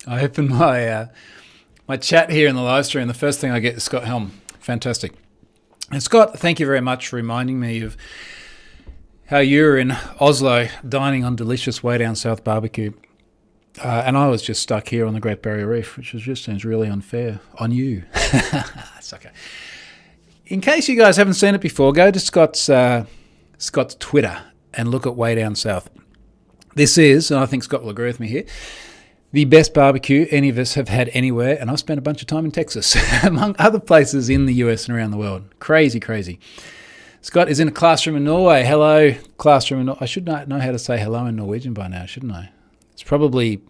I open my chat here in the live stream. The first thing I get is Scott Helm. Fantastic. And Scott, thank you very much for reminding me of how you were in Oslo dining on delicious way down south barbecue. And I was just stuck here on the Great Barrier Reef, which just seems really unfair on you. It's okay. In case you guys haven't seen it before, go to Scott's Twitter and look at Way Down South. This is, and I think Scott will agree with me here, the best barbecue any of us have had anywhere, and I've spent a bunch of time in Texas, among other places in the US and around the world. Crazy, crazy. Scott is in a classroom in Norway. Hello, classroom in Norway. I should know how to say hello in Norwegian by now, shouldn't I? It's probably,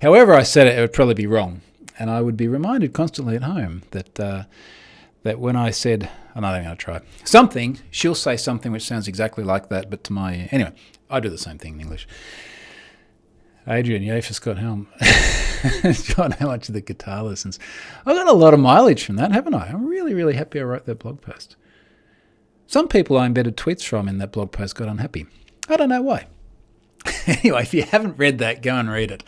however I said it, it would probably be wrong. And I would be reminded constantly at home that when I said, I'm not even going to try, something, she'll say something which sounds exactly like that, but to my ear. Anyway, I do the same thing in English. Adrian, yay for Scott Helm. John, how much of the guitar lessons? I got a lot of mileage from that, haven't I? I'm really, really happy I wrote that blog post. Some people I embedded tweets from in that blog post got unhappy. I don't know why. Anyway, if you haven't read that, go and read it.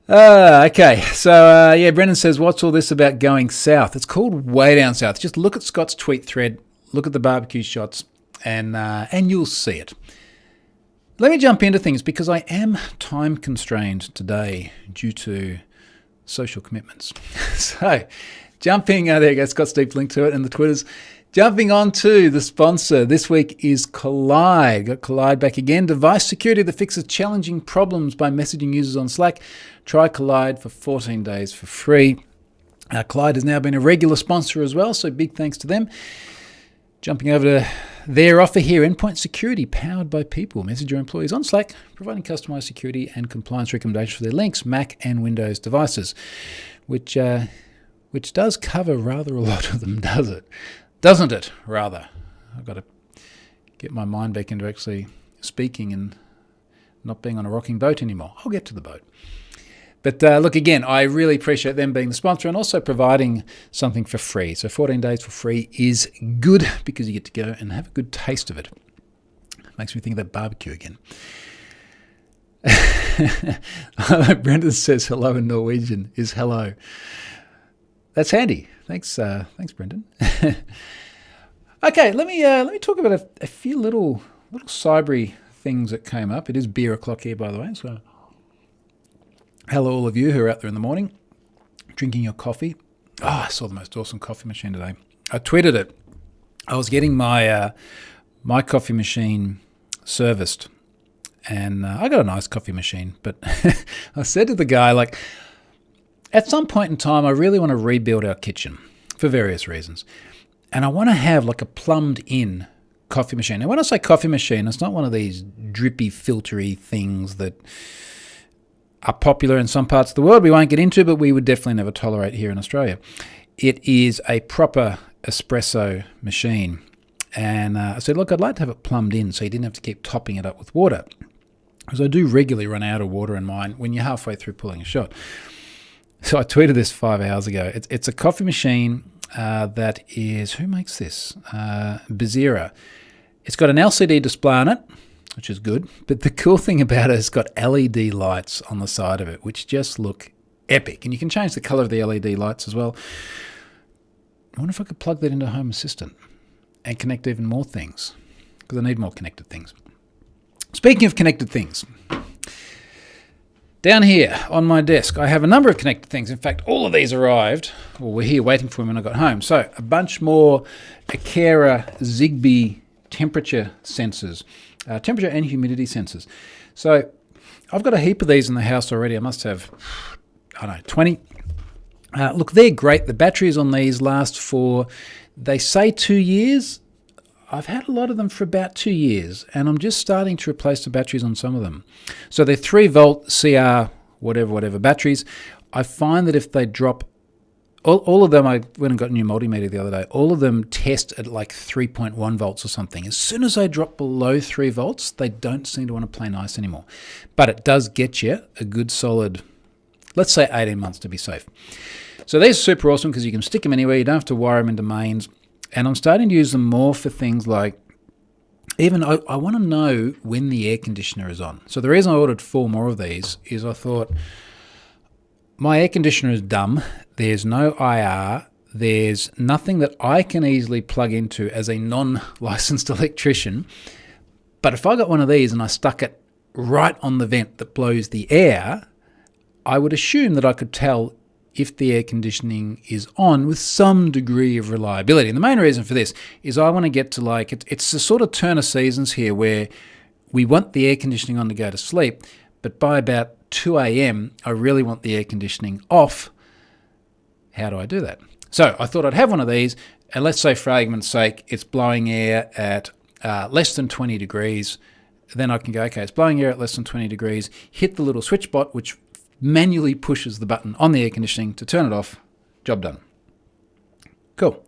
Okay, so Brendan says, what's all this about going south? It's called Way Down South. Just look at Scott's tweet thread, look at the barbecue shots, and you'll see it. Let me jump into things because I am time constrained today due to social commitments. So, jumping, there you go, Scott's deep link to it and the Twitters. Jumping on to the sponsor this week is Collide. Got Collide back again. Device security that fixes challenging problems by messaging users on Slack. Try Collide for 14 days for free. Collide has now been a regular sponsor as well, so big thanks to them. Jumping over to their offer here, endpoint security powered by people. Message your employees on Slack, providing customized security and compliance recommendations for their Linux, Mac and Windows devices, which does cover rather a lot of them, does it? Doesn't it, rather? I've got to get my mind back into actually speaking and not being on a rocking boat anymore. I'll get to the boat. But look, again, I really appreciate them being the sponsor and also providing something for free. So 14 days for free is good because you get to go and have a good taste of it. Makes me think of that barbecue again. Brendan says hello in Norwegian is hello. That's handy. Thanks, Brendan. Okay, let me talk about a few little cybery things that came up. It is beer o'clock here, by the way. So, hello, all of you who are out there in the morning, drinking your coffee. Oh, I saw the most awesome coffee machine today. I tweeted it. I was getting my coffee machine serviced, and I got a nice coffee machine. But I said to the guy, like, at some point in time, I really want to rebuild our kitchen for various reasons. And I want to have like a plumbed-in coffee machine. Now, when I say coffee machine, it's not one of these drippy, filtery things that are popular in some parts of the world we won't get into, but we would definitely never tolerate here in Australia. It is a proper espresso machine. And I said, look, I'd like to have it plumbed in so you didn't have to keep topping it up with water. Because I do regularly run out of water in mine when you're halfway through pulling a shot. So I tweeted this 5 hours ago. It's a coffee machine that is, who makes this? Bezira. It's got an LCD display on it, which is good. But the cool thing about it is it's got LED lights on the side of it, which just look epic. And you can change the color of the LED lights as well. I wonder if I could plug that into Home Assistant and connect even more things, because I need more connected things. Speaking of connected things, down here on my desk, I have a number of connected things. In fact, all of these arrived, or were here waiting for me when I got home. So a bunch more Akera Zigbee temperature sensors, temperature and humidity sensors. So I've got a heap of these in the house already. I must have, 20. Look, they're great. The batteries on these last for, they say 2 years. I've had a lot of them for about 2 years, and I'm just starting to replace the batteries on some of them. So they're 3-volt CR whatever batteries. I find that if they drop, all of them, I went and got a new multimeter the other day, all of them test at like 3.1 volts or something. As soon as I drop below 3 volts, they don't seem to want to play nice anymore. But it does get you a good solid, let's say 18 months to be safe. So these are super awesome because you can stick them anywhere. You don't have to wire them into mains. And I'm starting to use them more for things like even I want to know when the air conditioner is on. So the reason I ordered 4 more of these is I thought my air conditioner is dumb. There's no IR. There's nothing that I can easily plug into as a non-licensed electrician. But if I got one of these and I stuck it right on the vent that blows the air, I would assume that I could tell if the air conditioning is on with some degree of reliability. And the main reason for this is I want to get to it's a sort of turn of seasons here where we want the air conditioning on to go to sleep, but by about 2 a.m, I really want the air conditioning off. How do I do that? So I thought I'd have one of these, and let's say for argument's sake, it's blowing air at less than 20 degrees. Then I can go, okay, it's blowing air at less than 20 degrees, hit the little switch bot, which manually pushes the button on the air conditioning to turn it off. Job done. Cool.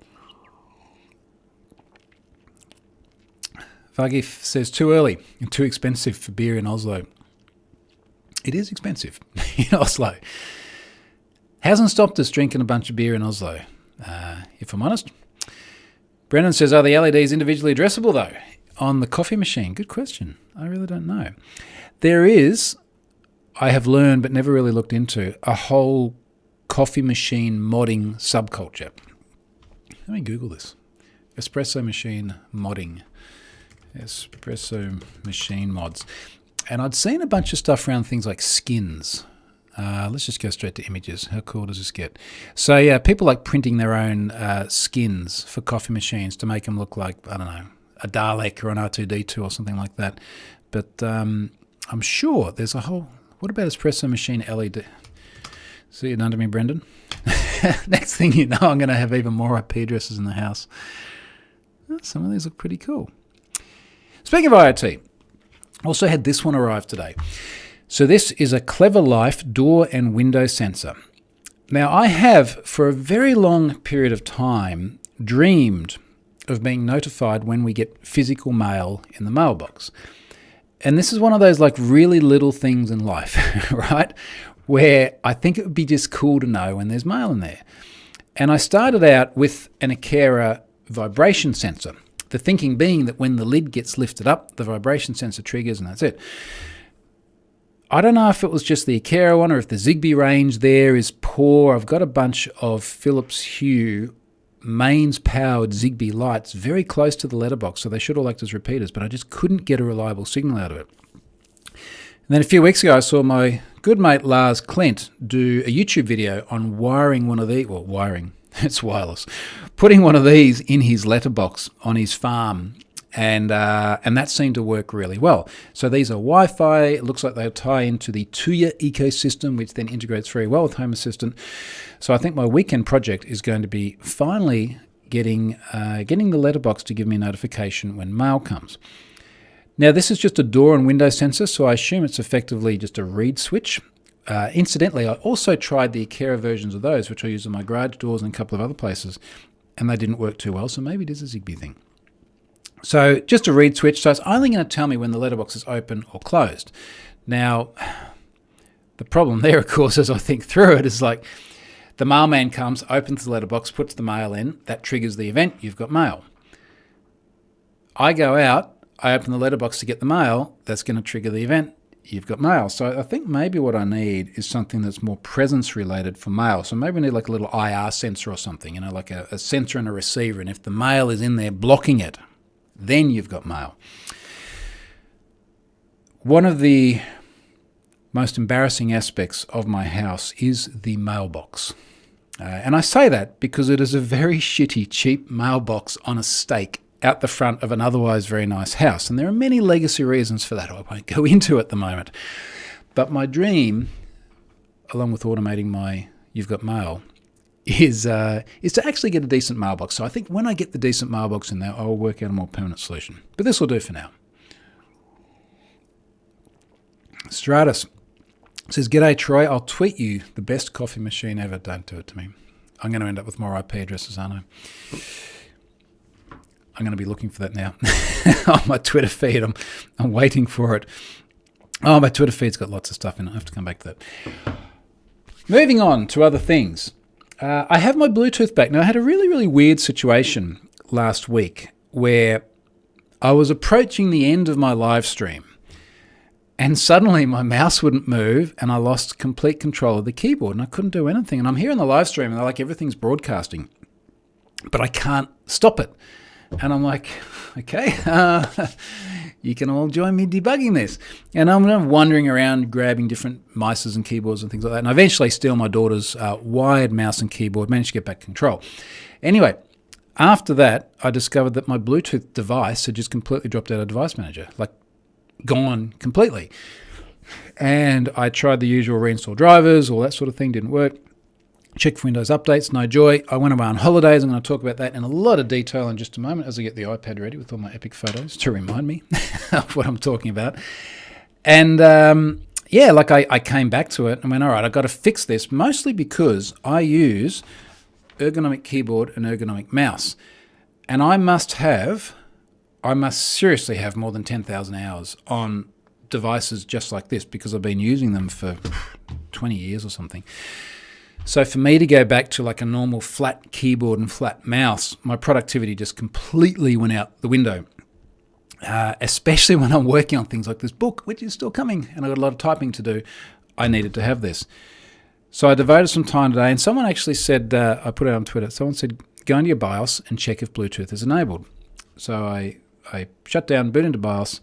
Vagif says too early and too expensive for beer in Oslo. It is expensive in Oslo. Hasn't stopped us drinking a bunch of beer in Oslo, if I'm honest. Brendan says, are the LEDs individually addressable though? On the coffee machine? Good question. I really don't know. There is, I have learned but never really looked into, a whole coffee machine modding subculture. Let me Google this. Espresso machine modding. Espresso machine mods. And I'd seen a bunch of stuff around things like skins. Let's just go straight to images. How cool does this get? So yeah, people like printing their own skins for coffee machines to make them look like, I don't know, a Dalek or an R2-D2 or something like that. But I'm sure there's a whole... What about espresso machine LED? See it under me, Brendan? Next thing you know, I'm going to have even more IP addresses in the house. Some of these look pretty cool. Speaking of IoT, also had this one arrive today. So this is a Clever Life door and window sensor. Now I have, for a very long period of time, dreamed of being notified when we get physical mail in the mailbox. And this is one of those like really little things in life, right? Where I think it would be just cool to know when there's mail in there. And I started out with an Aqara vibration sensor. The thinking being that when the lid gets lifted up, the vibration sensor triggers and that's it. I don't know if it was just the Aqara one or if the Zigbee range there is poor. I've got a bunch of Philips Hue mains-powered Zigbee lights very close to the letterbox, so they should all act as repeaters, but I just couldn't get a reliable signal out of it. And then a few weeks ago, I saw my good mate Lars Klint do a YouTube video on wiring one of these, well, wiring, it's wireless, putting one of these in his letterbox on his farm, and that seemed to work really well. So these are Wi-Fi. It looks like they'll tie into the Tuya ecosystem, which then integrates very well with Home Assistant. So I think my weekend project is going to be finally getting the letterbox to give me a notification when mail comes. Now this is just a door and window sensor, so I assume it's effectively just a reed switch. Incidentally, I also tried the Aqara versions of those, which I use on my garage doors and a couple of other places, and they didn't work too well, so maybe it is a Zigbee thing. So just a reed switch, so it's only going to tell me when the letterbox is open or closed. Now, the problem there, of course, as I think through it, is like the mailman comes, opens the letterbox, puts the mail in, that triggers the event, you've got mail. I go out, I open the letterbox to get the mail, that's going to trigger the event, you've got mail. So I think maybe what I need is something that's more presence related for mail. So maybe I need like a little IR sensor or something, like a sensor and a receiver, and if the mail is in there blocking it, then you've got mail. One of the most embarrassing aspects of my house is the mailbox. And I say that because it is a very shitty, cheap mailbox on a stake out the front of an otherwise very nice house. And there are many legacy reasons for that I won't go into at the moment. But my dream, along with automating my You've Got Mail, is to actually get a decent mailbox. So I think when I get the decent mailbox in there, I'll work out a more permanent solution. But this will do for now. Stratus says, "G'day Troy, I'll tweet you the best coffee machine ever. Don't do it to me. I'm going to end up with more IP addresses, aren't I? I'm going to be looking for that now on my Twitter feed. I'm waiting for it. Oh, my Twitter feed's got lots of stuff in it. I have to come back to that. Moving on to other things. I have my Bluetooth back. Now, I had a really, really weird situation last week where I was approaching the end of my live stream, and suddenly my mouse wouldn't move, and I lost complete control of the keyboard, and I couldn't do anything. And I'm here in the live stream, and they're like, everything's broadcasting, but I can't stop it. And I'm like, okay, you can all join me debugging this. And I'm wandering around grabbing different mices and keyboards and things like that. And I eventually steal my daughter's wired mouse and keyboard, managed to get back control. Anyway, after that, I discovered that my Bluetooth device had just completely dropped out of Device Manager, like gone completely. And I tried the usual reinstall drivers, all that sort of thing, didn't work. Check for Windows updates, no joy. I went away on holidays. I'm going to talk about that in a lot of detail in just a moment as I get the iPad ready with all my epic photos to remind me of what I'm talking about. And I came back to it and went, all right, I've got to fix this, mostly because I use ergonomic keyboard and ergonomic mouse. And I must seriously have more than 10,000 hours on devices just like this because I've been using them for 20 years or something. So for me to go back to like a normal flat keyboard and flat mouse, my productivity just completely went out the window, especially when I'm working on things like this book, which is still coming, and I've got a lot of typing to do. I needed to have this. So I devoted some time today, and someone actually said, I put it on Twitter, someone said, go into your BIOS and check if Bluetooth is enabled. So I shut down, boot into BIOS,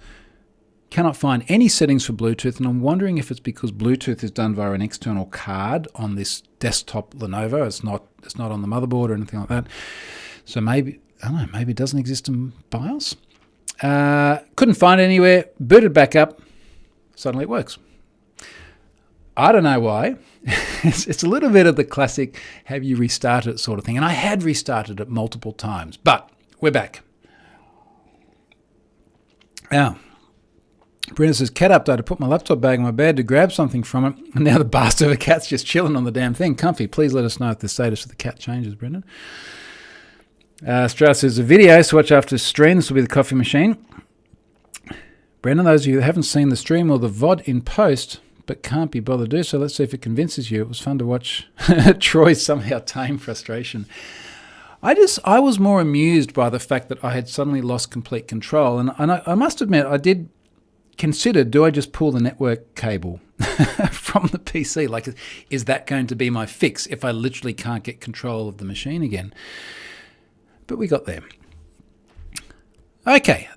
cannot find any settings for Bluetooth, and I'm wondering if it's because Bluetooth is done via an external card on this desktop Lenovo. It's not on the motherboard or anything like that. So maybe, I don't know, maybe it doesn't exist in BIOS. Couldn't find it anywhere, booted back up, suddenly it works. I don't know why. It's a little bit of the classic have you restarted it sort of thing, and I had restarted it multiple times, but we're back. Now, Brenda says, cat update. I put my laptop bag in my bed to grab something from it, and now the bastard of a cat's just chilling on the damn thing. Comfy. Please let us know if the status of the cat changes, Brendan. Strauss says, a video to watch after the stream. This will be the coffee machine. Brendan, those of you that haven't seen the stream or the VOD in post but can't be bothered to do so, let's see if it convinces you. It was fun to watch Troy's somehow tame frustration. I was more amused by the fact that I had suddenly lost complete control, and I must admit, I did consider, do I just pull the network cable from the PC? Like, is that going to be my fix if I literally can't get control of the machine again? But we got there. Okay.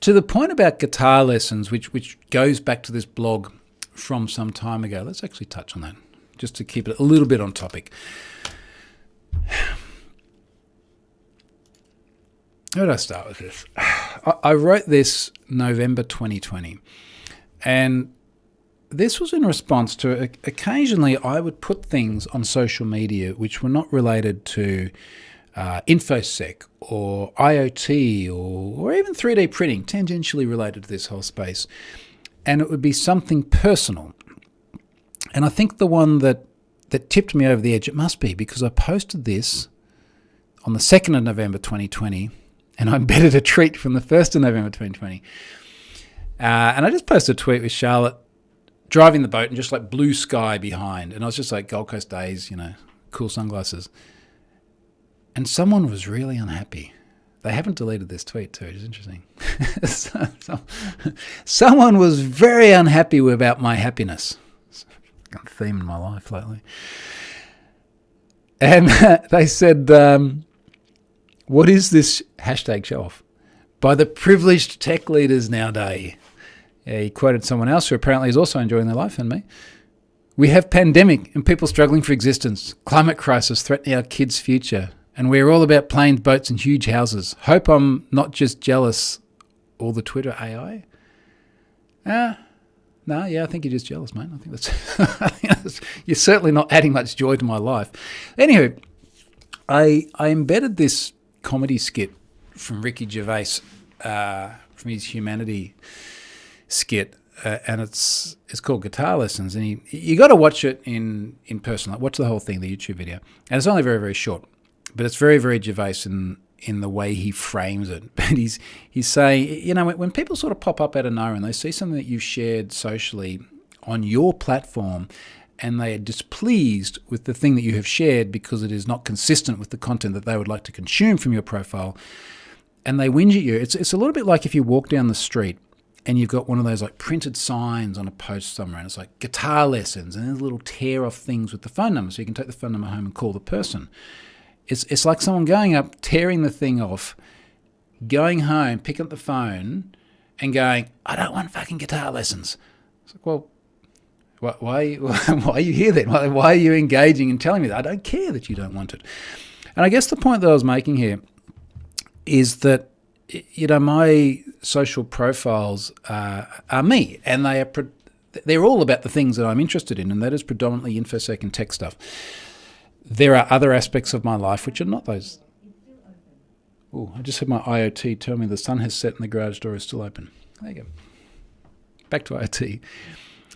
To the point about guitar lessons, which goes back to this blog from some time ago, let's actually touch on that, just to keep it a little bit on topic. How did I start with this? I wrote this November 2020, and this was in response to occasionally I would put things on social media which were not related to InfoSec or IoT or even 3D printing, tangentially related to this whole space, and it would be something personal. And I think the one that tipped me over the edge, it must be because I posted this on the 2nd of November 2020, and I embedded a tweet from the 1st of November 2020. And I just posted a tweet with Charlotte driving the boat and just like blue sky behind. And I was just like, Gold Coast days, cool sunglasses. And someone was really unhappy. They haven't deleted this tweet too, which is interesting. Someone was very unhappy about my happiness. It's a theme in my life lately. And they said, what is this hashtag show off? By the privileged tech leaders nowadays. Yeah, he quoted someone else who apparently is also enjoying their life and me. We have pandemic and people struggling for existence. Climate crisis threatening our kids' future. And we're all about planes, boats and huge houses. Hope I'm not just jealous. All the Twitter AI? No, yeah, I think you're just jealous, mate. I think that's you're certainly not adding much joy to my life. Anywho, I embedded this comedy skit from Ricky Gervais, from his Humanity skit, and it's called Guitar Lessons, and you got to watch it in person. Like, watch the whole thing, the YouTube video, and it's only very, very short, but it's very, very Gervais in the way he frames it. But he's saying, when people sort of pop up out of nowhere and they see something that you've shared socially on your platform, and they are displeased with the thing that you have shared because it is not consistent with the content that they would like to consume from your profile, and they whinge at you. It's a little bit like if you walk down the street and you've got one of those like printed signs on a post somewhere, and it's like guitar lessons, and there's little tear off things with the phone number, so you can take the phone number home and call the person. It's like someone going up, tearing the thing off, going home, picking up the phone, and going, I don't want fucking guitar lessons. It's like, well, why are you here then? Why are you engaging and telling me that? I don't care that you don't want it. And I guess the point that I was making here is that, my social profiles are me, and they're all about the things that I'm interested in, and that is predominantly InfoSec and tech stuff. There are other aspects of my life which are not those. Oh, I just had my IoT tell me the sun has set and the garage door is still open. There you go. Back to IoT.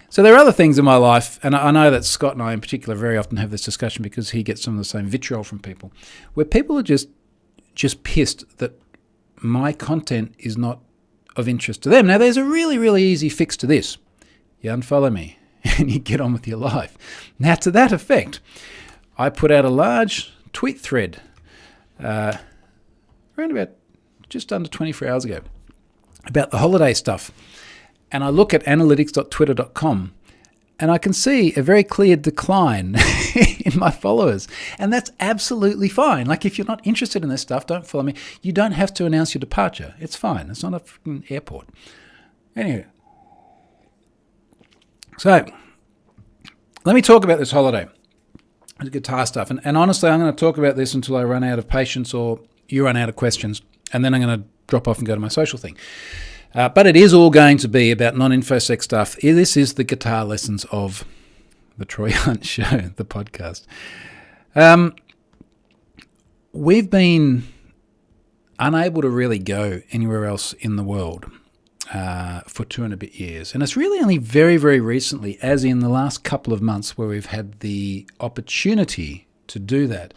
So there are other things in my life, and I know that Scott and I in particular very often have this discussion because he gets some of the same vitriol from people, where people are just pissed that my content is not of interest to them. Now, there's a really, really easy fix to this. You unfollow me and you get on with your life. Now, to that effect, I put out a large tweet thread around about just under 24 hours ago about the holiday stuff. And I look at analytics.twitter.com and I can see a very clear decline in my followers. And that's absolutely fine. Like, if you're not interested in this stuff, don't follow me. You don't have to announce your departure. It's fine. It's not a freaking airport. Anyway. So, let me talk about this holiday. The guitar stuff. And honestly, I'm going to talk about this until I run out of patience or you run out of questions. And then I'm going to drop off and go to my social thing. But it is all going to be about non-InfoSec stuff. This is the guitar lessons of the Troy Hunt Show, the podcast. We've been unable to really go anywhere else in the world for 2 and a bit years. And it's really only very, very recently, as in the last couple of months, where we've had the opportunity to do that.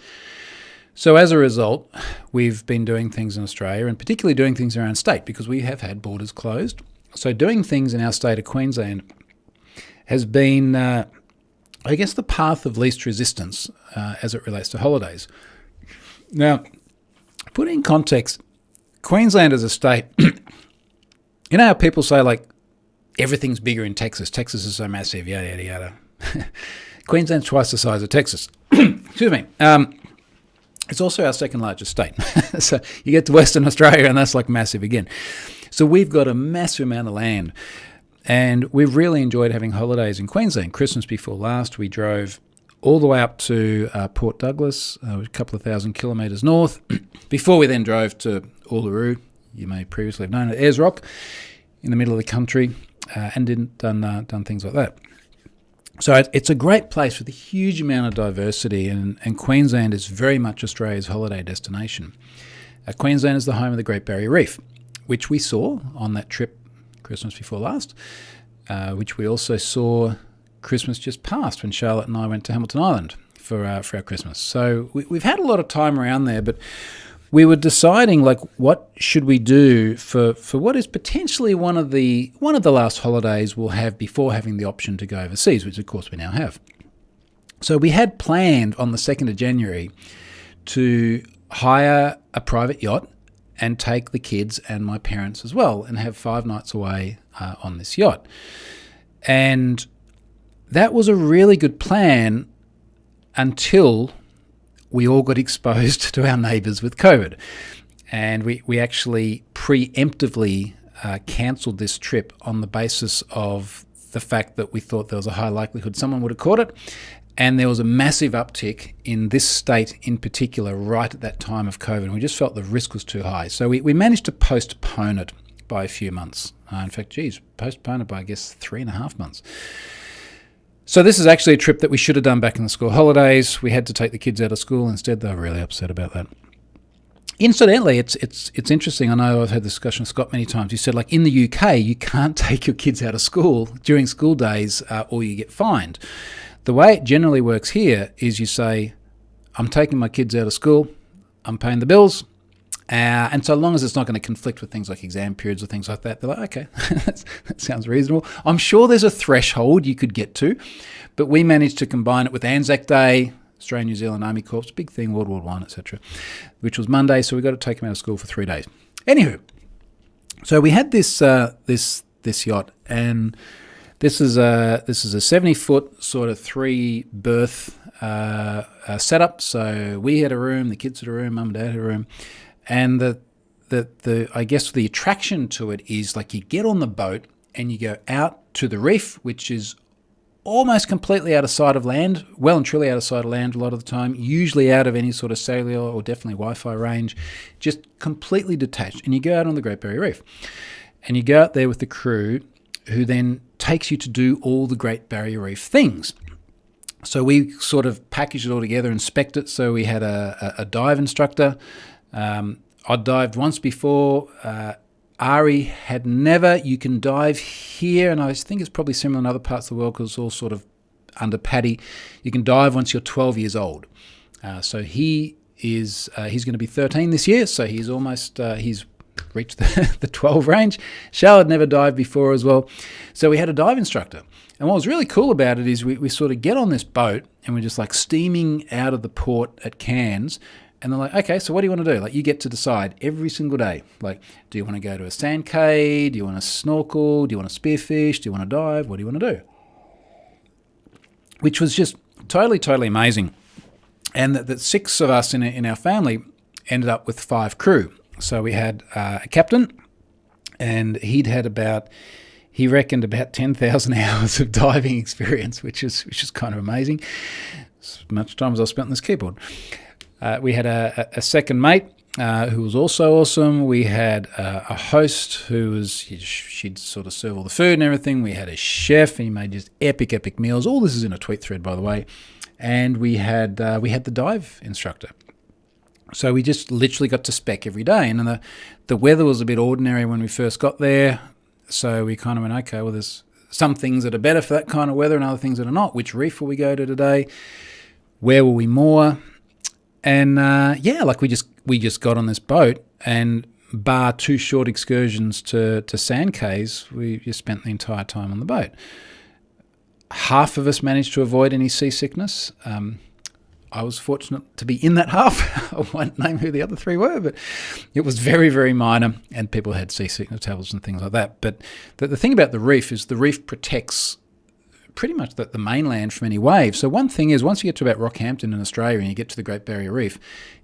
So as a result, we've been doing things in Australia, and particularly doing things around state, because we have had borders closed. So doing things in our state of Queensland has been, I guess, the path of least resistance as it relates to holidays. Now, put in context, Queensland as a state, you know how people say, like, everything's bigger in Texas. Texas is so massive, yada, yada, yada. Queensland's twice the size of Texas. Excuse me. It's also our second largest state. So you get to Western Australia and that's like massive again. So we've got a massive amount of land, and we've really enjoyed having holidays in Queensland. Christmas before last, we drove all the way up to Port Douglas, a couple of thousand kilometres north, before we then drove to Uluru, you may previously have known it, Ayers Rock, in the middle of the country, and done things like that. So it's a great place with a huge amount of diversity, and Queensland is very much Australia's holiday destination. Queensland is the home of the Great Barrier Reef, which we saw on that trip Christmas before last, which we also saw Christmas just past when Charlotte and I went to Hamilton Island for our Christmas. So we've had a lot of time around there, but we were deciding, like, what should we do for what is potentially one of the last holidays we'll have before having the option to go overseas, which of course we now have. So we had planned on the 2nd of January to hire a private yacht and take the kids and my parents as well and have 5 nights away on this yacht. And that was a really good plan until we all got exposed to our neighbours with COVID. And we actually preemptively cancelled this trip on the basis of the fact that we thought there was a high likelihood someone would have caught it. And there was a massive uptick in this state in particular right at that time of COVID. And we just felt the risk was too high. So we managed to postpone it by a few months. In fact, postpone it by, I guess, 3.5 months. So this is actually a trip that we should have done back in the school holidays. We had to take the kids out of school. Instead, they were really upset about that. Incidentally, it's interesting. I know I've had this discussion with Scott many times. He said, like, in the UK, you can't take your kids out of school during school days or you get fined. The way it generally works here is you say, I'm taking my kids out of school, I'm paying the bills, And so long as it's not going to conflict with things like exam periods or things like that, they're like, okay, that sounds reasonable. I'm sure there's a threshold you could get to, but we managed to combine it with Anzac Day, Australian New Zealand Army Corps, big thing, World War I, etc., which was Monday, so we got to take him out of school for 3 days. Anywho, so we had this yacht, and this is a 70-foot sort of 3-berth setup. So we had a room, the kids had a room, mum and dad had a room, and the I guess the attraction to it is like you get on the boat and you go out to the reef, which is almost completely out of sight of land, well and truly out of sight of land a lot of the time, usually out of any sort of cellular or definitely Wi-Fi range, just completely detached. And you go out on the Great Barrier Reef, and you go out there with the crew, who then takes you to do all the Great Barrier Reef things. So we sort of packaged it all together, inspect it. So we had a dive instructor. I'd dived once before. Ari had never. You can dive here, and I think it's probably similar in other parts of the world because it's all sort of under PADI. You can dive once you're 12 years old. So he's going to be 13 this year, so he's almost he's reached the 12 range. Charlotte had never dived before as well. So we had a dive instructor. And what was really cool about it is we sort of get on this boat and we're just like steaming out of the port at Cairns. And they're like, okay, so what do you want to do? Like, you get to decide every single day. Like, do you want to go to a sand cave? Do you want to snorkel? Do you want to spearfish? Do you want to dive? What do you want to do? Which was just totally amazing. And that 6 of us in our family ended up with 5 crew. So we had a captain, and he reckoned about 10,000 hours of diving experience, which is kind of amazing. As much time as I spent on this keyboard. We had a second mate who was also awesome. We had a host she'd sort of serve all the food and everything. We had a chef, and he made just epic meals. All this is in a tweet thread, by the way. And we had the dive instructor. So we just literally got to spec every day. And the weather was a bit ordinary when we first got there. So we kind of went, okay, well, there's some things that are better for that kind of weather and other things that are not. Which reef will we go to today? Where will we moor? And like we just got on this boat, and bar 2 short excursions to sand caves, we just spent the entire time on the boat. Half of us managed to avoid any seasickness. I was fortunate to be in that half. I won't name who the other 3 were, but it was very minor, and people had seasickness tablets and things like that. But the thing about the reef is the reef protects pretty much the mainland from any waves. So one thing is, once you get to about Rockhampton in Australia and you get to the Great Barrier Reef,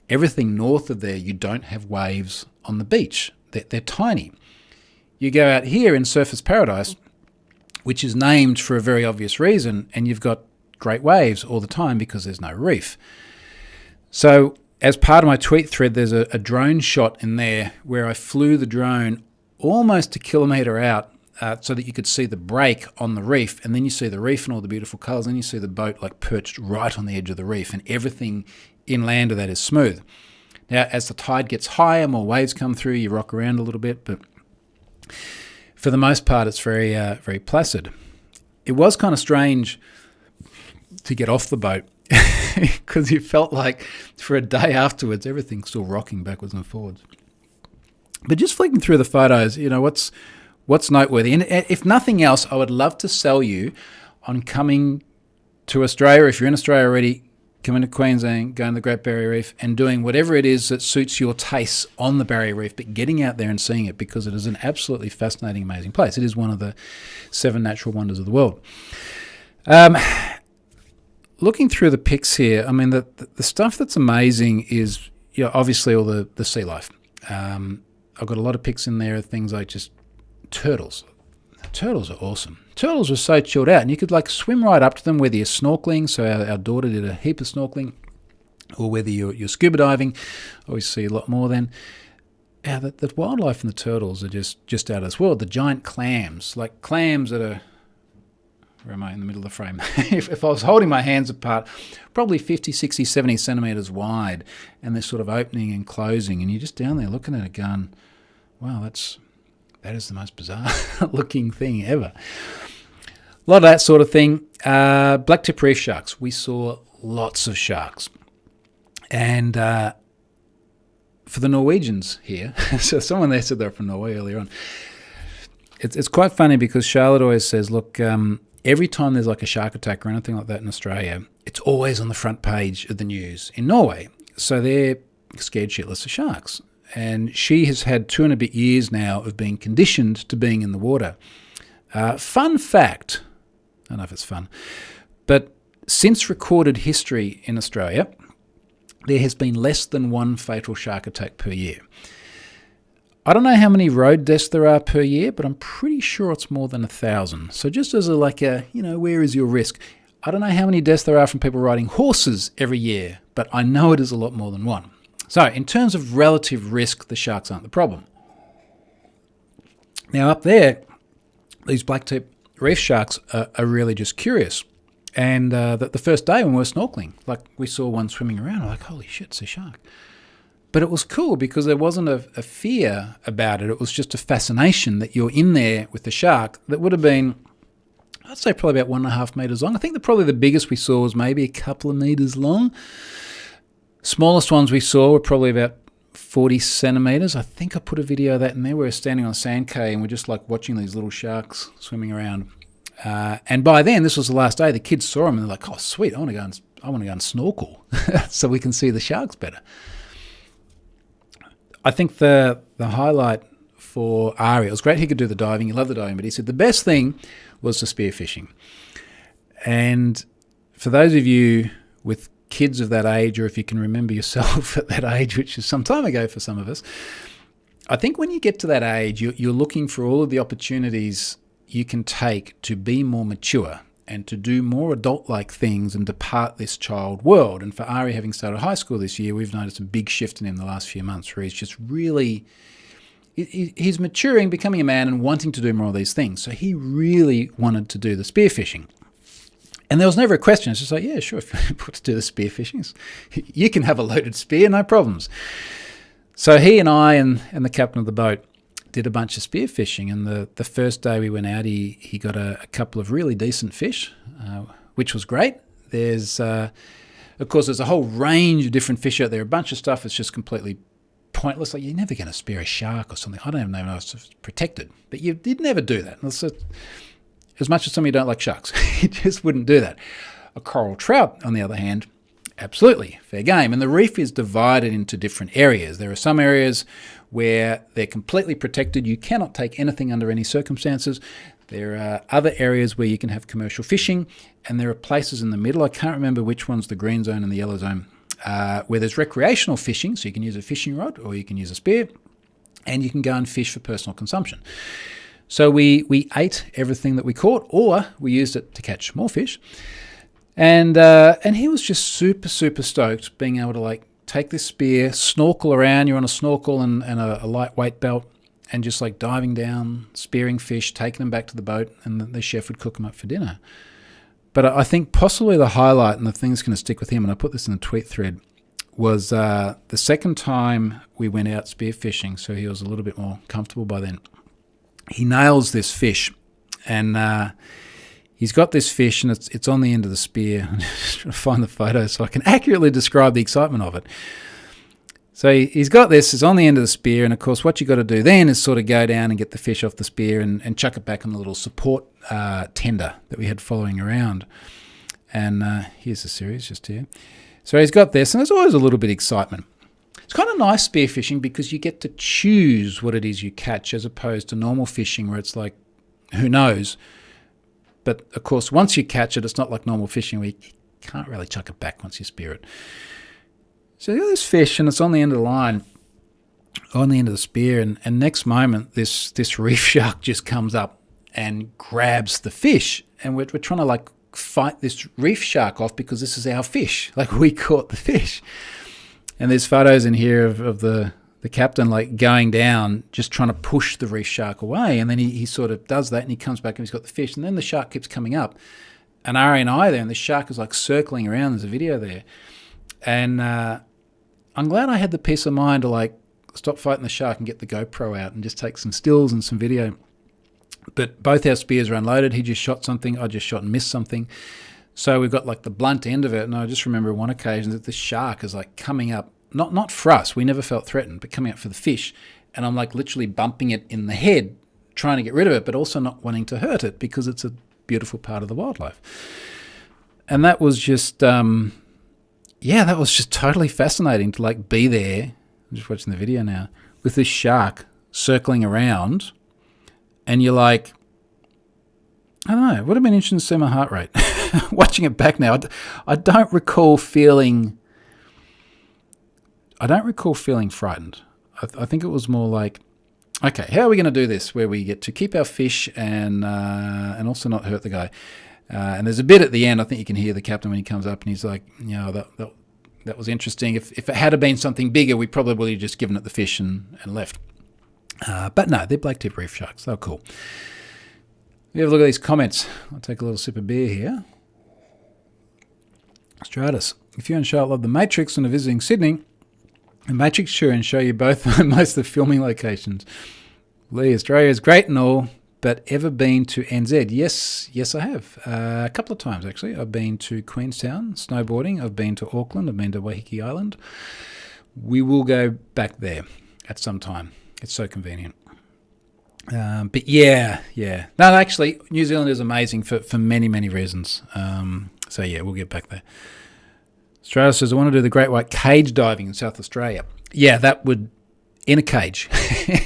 everything north of there, you don't have waves on the beach. They're tiny. You go out here in Surfers Paradise, which is named for a very obvious reason, and you've got great waves all the time because there's no reef. So as part of my tweet thread, there's a drone shot in there where I flew the drone almost a kilometre out so that you could see the break on the reef, and then you see the reef and all the beautiful colours, and then you see the boat like perched right on the edge of the reef, and everything inland of that is smooth. Now, as the tide gets higher, more waves come through, you rock around a little bit, but for the most part, it's very placid. It was kind of strange to get off the boat because you felt like for a day afterwards, everything's still rocking backwards and forwards. But just flicking through the photos, what's noteworthy, and if nothing else, I would love to sell you on coming to Australia. If you're in Australia already, coming to Queensland, going to the Great Barrier Reef, and doing whatever it is that suits your tastes on the Barrier Reef, but getting out there and seeing it, because it is an absolutely fascinating, amazing place. It is one of the 7 natural wonders of the world. Looking through the pics here, I mean, the stuff that's amazing is, obviously all the sea life. I've got a lot of pics in there of things like just turtles. Turtles are awesome. Turtles are so chilled out, and you could like swim right up to them, whether you're snorkeling. So our daughter did a heap of snorkeling, or whether you're scuba diving. Obviously a lot more then. Yeah, the wildlife and the turtles are just out of this world. The giant clams, like clams that are, where am I in the middle of the frame? if I was holding my hands apart, probably 50, 60, 70 centimetres wide, and they're sort of opening and closing, and you're just down there looking at it going, wow, that is the most bizarre looking thing ever. A lot of that sort of thing. Blacktip reef sharks. We saw lots of sharks. And for the Norwegians here, so someone there said they're from Norway earlier on. It's quite funny because Charlotte always says, look, every time there's like a shark attack or anything like that in Australia, it's always on the front page of the news in Norway. So they're scared shitless of sharks. And she has had 2 and a bit years now of being conditioned to being in the water. Fun fact, I don't know if it's fun, but since recorded history in Australia, there has been less than 1 fatal shark attack per year. I don't know how many road deaths there are per year, but I'm pretty sure it's more than 1,000. So just as where is your risk? I don't know how many deaths there are from people riding horses every year, but I know it is a lot more than 1. So in terms of relative risk, the sharks aren't the problem. Now up there, these blacktip reef sharks are really just curious. And the first day when we were snorkeling, like we saw one swimming around, I'm like, holy shit, it's a shark. But it was cool because there wasn't a fear about it. It was just a fascination that you're in there with the shark that would have been, I'd say probably about 1.5 meters long. I think probably the biggest we saw was maybe a couple of meters long. Smallest ones we saw were probably about 40 centimeters. I think I put a video of that in there. We were standing on a sand cay and we're just like watching these little sharks swimming around. And by then, this was the last day, the kids saw them and they're like, oh, sweet, I want to go and snorkel so we can see the sharks better. I think the highlight for Ari, it was great he could do the diving. He loved the diving, but he said the best thing was the spearfishing. And for those of you with kids of that age, or if you can remember yourself at that age, which is some time ago for some of us, I think when you get to that age, you're looking for all of the opportunities you can take to be more mature and to do more adult-like things and depart this child world. And for Ari, having started high school this year, we've noticed a big shift in him the last few months where he's just really, he's maturing, becoming a man and wanting to do more of these things. So he really wanted to do the spearfishing. And there was never a question. It's just like, yeah, sure, if you want to do the spearfishing, you can have a loaded spear, no problems. So he and I and the captain of the boat did a bunch of spearfishing, and the first day we went out, he got a couple of really decent fish, which was great. There's, of course, there's a whole range of different fish out there. A bunch of stuff that's just completely pointless. Like, you're never going to spear a shark or something. I don't even know if it's protected, but you'd never do that. As much as some of you don't like sharks, you just wouldn't do that. A coral trout, on the other hand, absolutely, fair game. And the reef is divided into different areas. There are some areas where they're completely protected. You cannot take anything under any circumstances. There are other areas where you can have commercial fishing, and there are places in the middle, I can't remember which one's the green zone and the yellow zone, where there's recreational fishing, so you can use a fishing rod or you can use a spear, and you can go and fish for personal consumption. So we ate everything that we caught, or we used it to catch more fish. And he was just super, super stoked being able to take this spear, snorkel around. You're on a snorkel and a lightweight belt, and just diving down, spearing fish, taking them back to the boat, and the chef would cook them up for dinner. But I think possibly the highlight and the thing that's going to stick with him, and I put this in a tweet thread, was the second time we went out spearfishing, so he was a little bit more comfortable by then. He nails this fish, and he's got this fish, and it's on the end of the spear. I'm just trying to find the photo so I can accurately describe the excitement of it. So he's got this, it's on the end of the spear, and of course what you got to do then is sort of go down and get the fish off the spear and chuck it back on the little support tender that we had following around. And here's the series just here. So he's got this, and there's always a little bit of excitement. It's kind of nice spearfishing because you get to choose what it is you catch, as opposed to normal fishing where it's like, who knows? But of course, once you catch it, it's not like normal fishing where you can't really chuck it back once you spear it. So you got this fish, and it's on the end of the line, on the end of the spear, and next moment, this reef shark just comes up and grabs the fish, and we're trying to fight this reef shark off because this is our fish. We caught the fish. And there's photos in here of the captain going down, just trying to push the reef shark away. And then he sort of does that, and he comes back and he's got the fish. And then the shark keeps coming up. And Ari and I there, and the shark is circling around. There's a video there. And I'm glad I had the peace of mind to stop fighting the shark and get the GoPro out and just take some stills and some video. But both our spears are unloaded. He just shot something. I just shot and missed something. So we've got the blunt end of it. And I just remember one occasion that the shark is coming up not for us. We never felt threatened, but coming out for the fish. And I'm like literally bumping it in the head, trying to get rid of it, but also not wanting to hurt it because it's a beautiful part of the wildlife. And that was just, that was just totally fascinating to like be there. I'm just watching the video now with this shark circling around, and you're like, I don't know, it would have been interesting to see my heart rate. Watching it back now, I don't recall feeling frightened. I think it was more like, okay, how are we going to do this where we get to keep our fish and also not hurt the guy? And there's a bit at the end, I think you can hear the captain when he comes up and he's like, that was interesting. If it had been something bigger, we probably would have just given it the fish and left. But no, they're black tip reef sharks. They're cool. We have a look at these comments. I'll take a little sip of beer here. Stratus, if you and Charlotte love The Matrix and are visiting Sydney, The Matrix sure and show you both most of the filming locations. Lee, Australia is great and all, but ever been to NZ? Yes, I have. A couple of times, actually. I've been to Queenstown snowboarding. I've been to Auckland. I've been to Waiheke Island. We will go back there at some time. It's so convenient. But yeah. No, actually, New Zealand is amazing for many, many reasons. So yeah, we'll get back there. Australia says, I want to do the great white cage diving in South Australia. Yeah, that would, in a cage.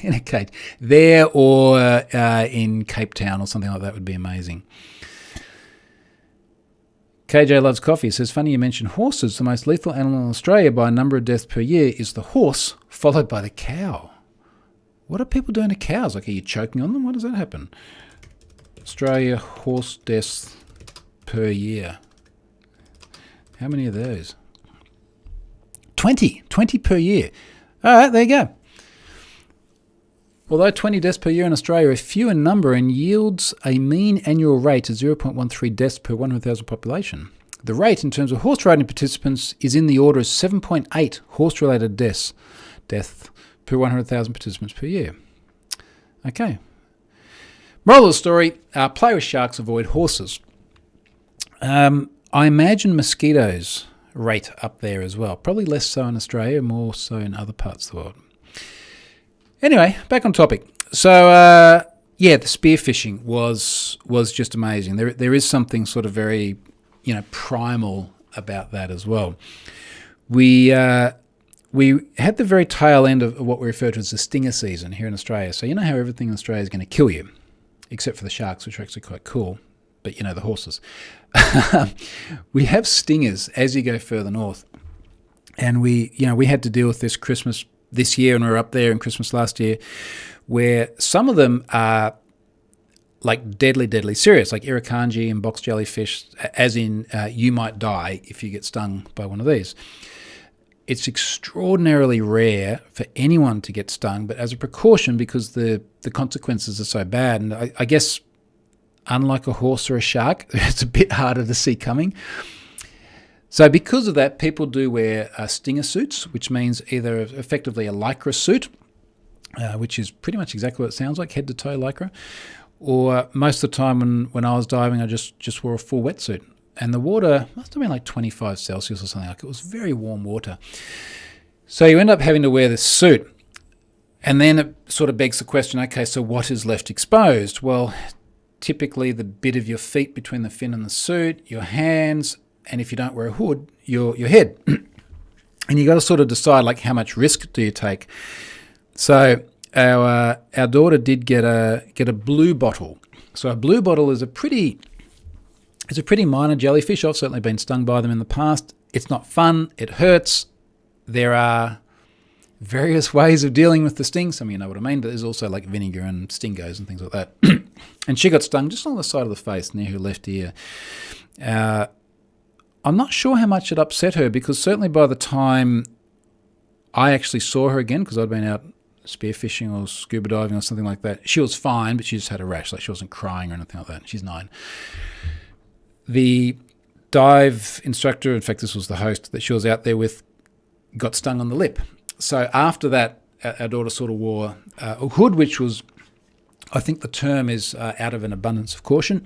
In a cage. There or in Cape Town or something like that would be amazing. KJ Loves Coffee says, funny you mentioned horses. The most lethal animal in Australia by a number of deaths per year is the horse, followed by the cow. What are people doing to cows? Like, are you choking on them? What does that happen? Australia horse deaths per year. How many of those? 20 per year. All right, there you go. Although 20 deaths per year in Australia are few in number and yields a mean annual rate of 0.13 deaths per 100,000 population, the rate in terms of horse riding participants is in the order of 7.8 horse-related death per 100,000 participants per year. Okay. Moral of the story, play with sharks, avoid horses. I imagine mosquitoes rate up there as well. Probably less so in Australia, more so in other parts of the world. Anyway, back on topic. So, the spearfishing was just amazing. There is something sort of very, primal about that as well. We had the very tail end of what we refer to as the stinger season here in Australia. So you know how everything in Australia is going to kill you, except for the sharks, which are actually quite cool. But the horses. We have stingers as you go further north, and we had to deal with this Christmas this year, and we were up there in Christmas last year, where some of them are like deadly serious, like irukandji and box jellyfish, as in you might die if you get stung by one of these. It's extraordinarily rare for anyone to get stung, but as a precaution, because the consequences are so bad, and I guess unlike a horse or a shark, it's a bit harder to see coming. So because of that, people do wear stinger suits, which means either effectively a lycra suit, which is pretty much exactly what it sounds like, head to toe lycra, or most of the time when I was diving, I just wore a full wetsuit. And the water must have been like 25 Celsius or something like it. It was very warm water. So you end up having to wear this suit. And then it sort of begs the question, okay, so what is left exposed? Well, typically the bit of your feet between the fin and the suit, your hands, and if you don't wear a hood, your head. And you got to sort of decide like how much risk do you take. So our daughter did get a blue bottle. So a blue bottle is a pretty minor jellyfish. I've certainly been stung by them in the past. It's not fun. It hurts. There are various ways of dealing with the sting. Some of you know what I mean, but there's also like vinegar and stingos and things like that. And she got stung just on the side of the face near her left ear. I'm not sure how much it upset her, because certainly by the time I actually saw her again, because I'd been out spearfishing or scuba diving or something like that, she was fine, but she just had a rash. Like she wasn't crying or anything like that. She's 9. The dive instructor, in fact, this was the host that she was out there with, got stung on the lip. So after that, our daughter sort of wore a hood, which was, I think the term is out of an abundance of caution.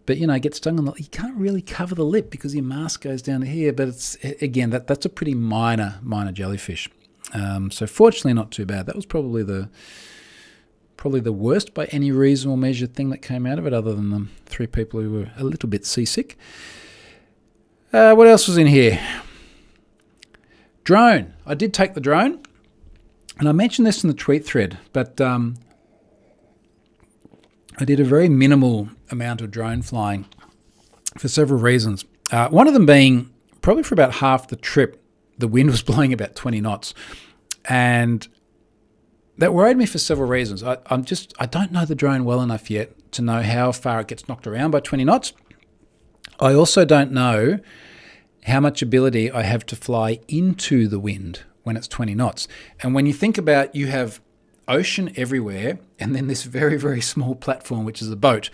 But, get stung on you can't really cover the lip because your mask goes down to here. But it's, again, that's a pretty minor jellyfish. So fortunately not too bad. That was probably the worst by any reasonable measure thing that came out of it, other than the 3 people who were a little bit seasick. What else was in here? Drone. I did take the drone, and I mentioned this in the tweet thread, but I did a very minimal amount of drone flying for several reasons. One of them being probably for about half the trip, the wind was blowing about 20 knots, and that worried me for several reasons. I don't know the drone well enough yet to know how far it gets knocked around by 20 knots. I also don't know how much ability I have to fly into the wind when it's 20 knots. And when you think about, you have ocean everywhere and then this very, very small platform, which is a boat,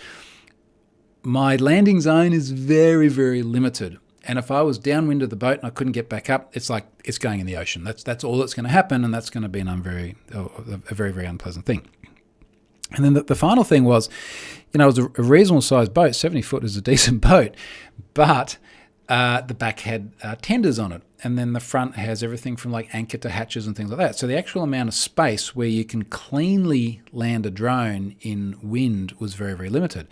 my landing zone is very, very limited. And if I was downwind of the boat and I couldn't get back up, it's like it's going in the ocean. That's all that's going to happen, and that's going to be a very, very unpleasant thing. And then the final thing was, it was a reasonable sized boat. 70 foot is a decent boat, but the back had tenders on it, and then the front has everything from like anchor to hatches and things like that. So the actual amount of space where you can cleanly land a drone in wind was very, very limited.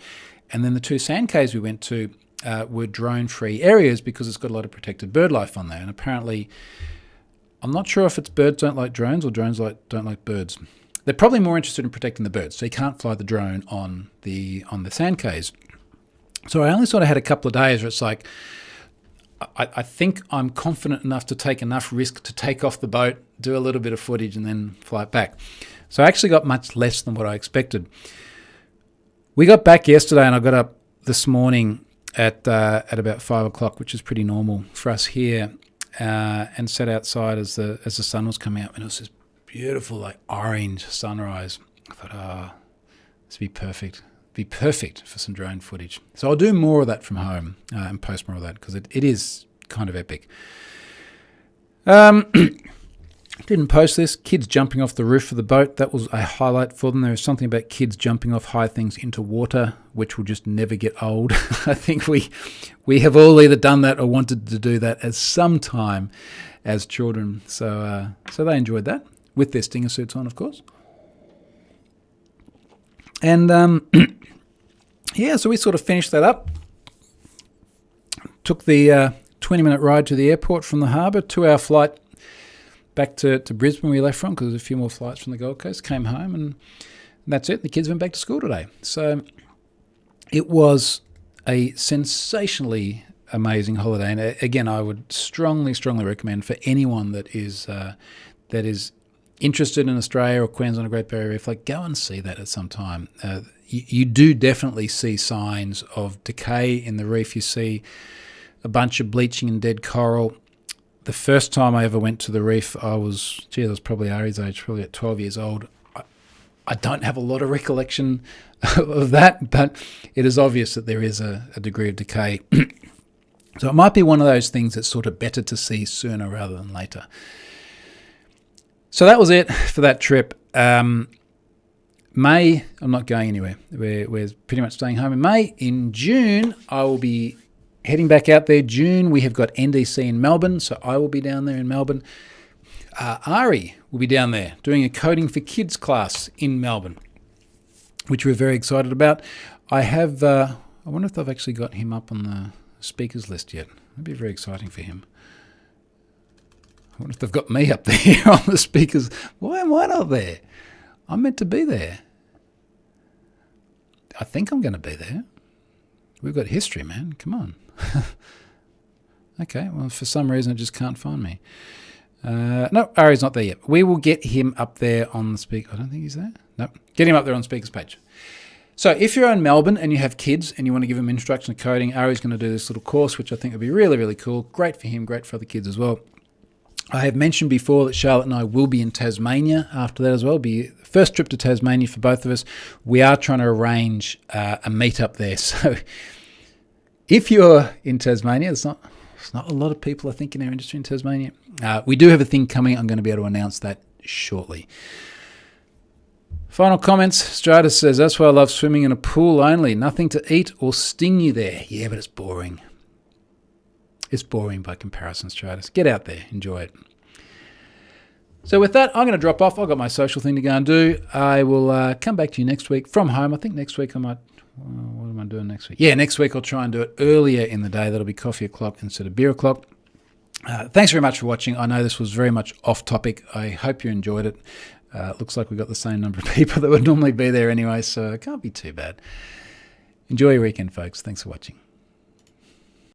And then the 2 sand caves we went to were drone-free areas because it's got a lot of protected bird life on there. And apparently, I'm not sure if it's birds don't like drones or drones don't like birds. They're probably more interested in protecting the birds, so you can't fly the drone on the sand caves. So I only sort of had a couple of days where it's like, I think I'm confident enough to take enough risk to take off the boat, do a little bit of footage, and then fly it back. So I actually got much less than what I expected. We got back yesterday, and I got up this morning at about 5 o'clock, which is pretty normal for us here, and sat outside as the sun was coming up, and it was this beautiful like orange sunrise. I thought, this would be perfect. Be perfect for some drone footage. So I'll do more of that from home and post more of that because it is kind of epic. Didn't post this. Kids jumping off the roof of the boat. That was a highlight for them. There is something about kids jumping off high things into water, which will just never get old. I think we have all either done that or wanted to do that at some time as children. So they enjoyed that with their stinger suits on, of course. And so we sort of finished that up. Took the 20-minute ride to the airport from the harbour, 2-hour flight back to Brisbane we left from because there's a few more flights from the Gold Coast. Came home and that's it. The kids went back to school today. So it was a sensationally amazing holiday. And again, I would strongly recommend for anyone that is interested in Australia or Queensland or Great Barrier Reef, like go and see that at some time. You do definitely see signs of decay in the reef. You see a bunch of bleaching and dead coral. The first time I ever went to the reef, I was probably Ari's age, probably at 12 years old. I don't have a lot of recollection of that, but it is obvious that there is a degree of decay. So it might be one of those things that's sort of better to see sooner rather than later. So that was it for that trip. May, I'm not going anywhere. We're pretty much staying home in May. In June, I will be heading back out there. June, we have got NDC in Melbourne, so I will be down there in Melbourne. Ari will be down there doing a coding for kids class in Melbourne, which we're very excited about. I wonder if I've actually got him up on the speakers list yet. That'd be very exciting for him. I wonder if they've got me up there on the speakers. Why am I not there? I'm meant to be there. I think I'm going to be there. We've got history, man. Come on. Okay, well, for some reason it just can't find me. No, Ari's not there yet. We will get him up there on the speaker. I don't think he's there. No, get him up there on the speakers page. So if you're in Melbourne and you have kids and you want to give them introduction to coding, Ari's going to do this little course, which I think would be really, really cool. Great for him, great for other kids as well. I have mentioned before that Charlotte and I will be in Tasmania after that as well. It'll be the first trip to Tasmania for both of us. We are trying to arrange a meet-up there. So if you're in Tasmania, it's not a lot of people, I think, in our industry in Tasmania. We do have a thing coming. I'm going to be able to announce that shortly. Final comments. Stratus says, that's why I love swimming in a pool only. Nothing to eat or sting you there. Yeah, but it's boring. It's boring by comparison, Stratus. Get out there. Enjoy it. So with that, I'm going to drop off. I've got my social thing to go and do. I will come back to you next week from home. I think next week I might... what am I doing next week? Yeah, next week I'll try and do it earlier in the day. That'll be coffee o'clock instead of beer o'clock. Thanks very much for watching. I know this was very much off topic. I hope you enjoyed it. Looks like we've got the same number of people that would normally be there anyway, so it can't be too bad. Enjoy your weekend, folks. Thanks for watching.